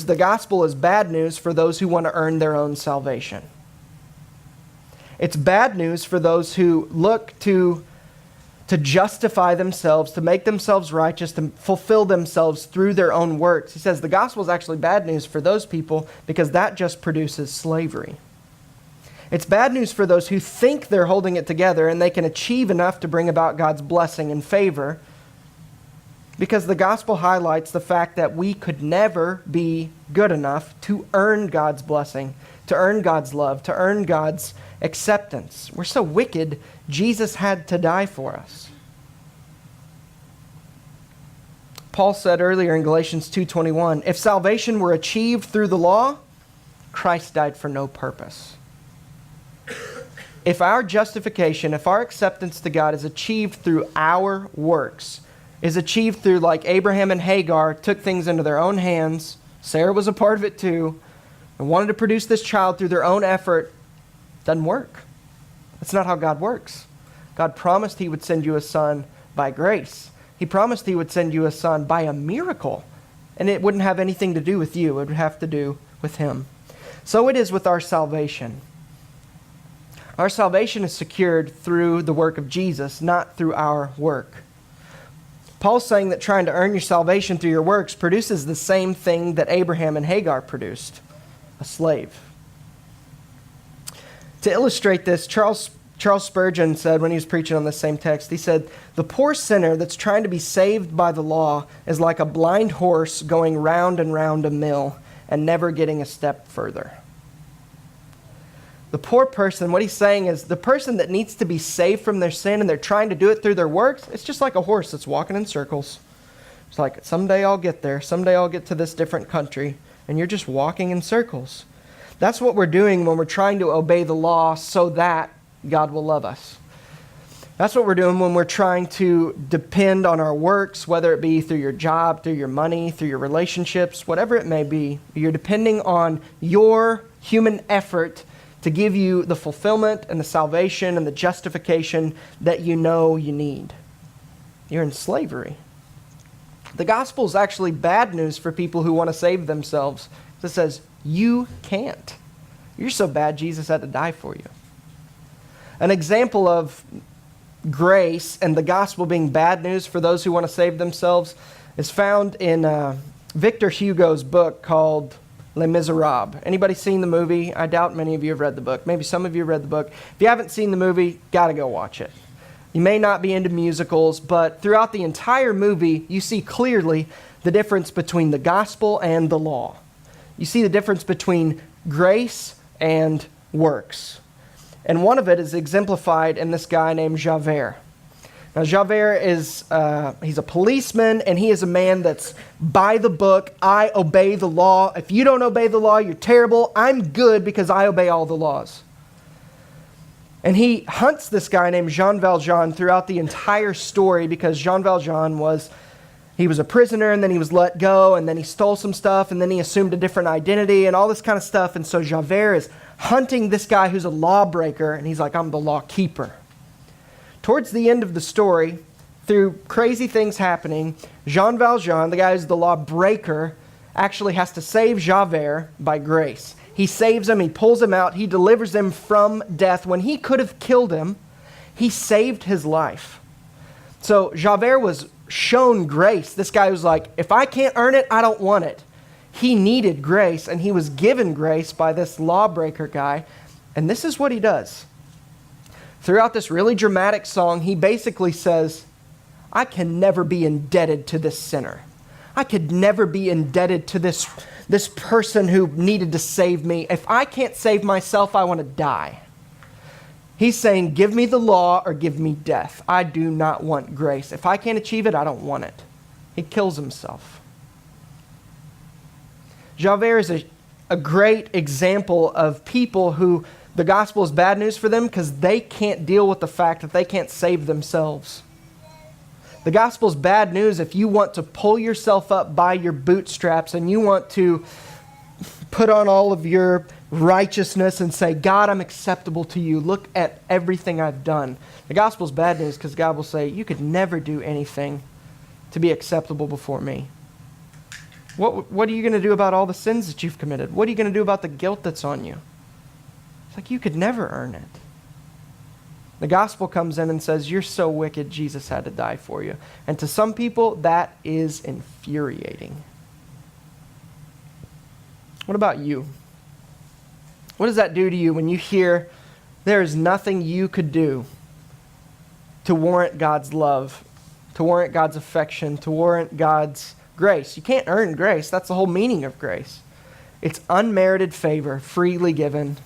The gospel is bad news for those who want to earn their own salvation. It's bad news for those who look to justify themselves, to make themselves righteous, to fulfill themselves through their own works. He says the gospel is actually bad news for those people because that just produces slavery. It's bad news for those who think they're holding it together and they can achieve enough to bring about God's blessing and favor, because the gospel highlights the fact that we could never be good enough to earn God's blessing, to earn God's love, to earn God's acceptance. We're so wicked, Jesus had to die for us. Paul said earlier in Galatians 2:21, if salvation were achieved through the law, Christ died for no purpose. If our justification, if our acceptance to God is achieved through our works, is achieved through, like Abraham and Hagar took things into their own hands, Sarah was a part of it too, and wanted to produce this child through their own effort, doesn't work. That's not how God works. God promised He would send you a son by grace. He promised He would send you a son by a miracle, and it wouldn't have anything to do with you. It would have to do with Him. So it is with our salvation. Our salvation is secured through the work of Jesus, not through our work. Paul's saying that trying to earn your salvation through your works produces the same thing that Abraham and Hagar produced, a slave. To illustrate this, Charles Spurgeon said when he was preaching on this same text, he said, the poor sinner that's trying to be saved by the law is like a blind horse going round and round a mill and never getting a step further. The poor person, what he's saying is the person that needs to be saved from their sin and they're trying to do it through their works, it's just like a horse that's walking in circles. It's like, someday I'll get there. Someday I'll get to this different country. And you're just walking in circles. That's what we're doing when we're trying to obey the law so that God will love us. That's what we're doing when we're trying to depend on our works, whether it be through your job, through your money, through your relationships, whatever it may be. You're depending on your human effort to give you the fulfillment and the salvation and the justification that you know you need. You're in slavery. The gospel is actually bad news for people who want to save themselves. It says, you can't. You're so bad, Jesus had to die for you. An example of grace and the gospel being bad news for those who want to save themselves is found in Victor Hugo's book called Les Miserables. Anybody seen the movie? I doubt many of you have read the book. Maybe some of you have read the book. If you haven't seen the movie, got to go watch it. You may not be into musicals, but throughout the entire movie, you see clearly the difference between the gospel and the law. You see the difference between grace and works. And one of it is exemplified in this guy named Javert. Now, Javert is, he's a policeman, and he is a man that's by the book. I obey the law. If you don't obey the law, you're terrible. I'm good because I obey all the laws. And he hunts this guy named Jean Valjean throughout the entire story because Jean Valjean was a prisoner, and then he was let go, and then he stole some stuff, and then he assumed a different identity and all this kind of stuff. And so Javert is hunting this guy who's a lawbreaker, and he's like, I'm the law keeper. Towards the end of the story, through crazy things happening, Jean Valjean, the guy who's the lawbreaker, actually has to save Javert by grace. He saves him, he pulls him out, he delivers him from death. When he could have killed him, he saved his life. So Javert was shown grace. This guy was like, if I can't earn it, I don't want it. He needed grace, and he was given grace by this lawbreaker guy. And this is what he does. Throughout this really dramatic song, he basically says, I can never be indebted to this sinner. I could never be indebted to this person who needed to save me. If I can't save myself, I want to die. He's saying, give me the law or give me death. I do not want grace. If I can't achieve it, I don't want it. He kills himself. Javert is a great example of people who the gospel is bad news for them because they can't deal with the fact that they can't save themselves. The gospel is bad news if you want to pull yourself up by your bootstraps and you want to put on all of your righteousness and say, God, I'm acceptable to you. Look at everything I've done. The gospel is bad news because God will say, you could never do anything to be acceptable before me. What are you going to do about all the sins that you've committed? What are you going to do about the guilt that's on you? It's like you could never earn it. The gospel comes in and says, you're so wicked, Jesus had to die for you. And to some people, that is infuriating. What about you? What does that do to you when you hear there is nothing you could do to warrant God's love, to warrant God's affection, to warrant God's grace? You can't earn grace. That's the whole meaning of grace. It's unmerited favor, freely given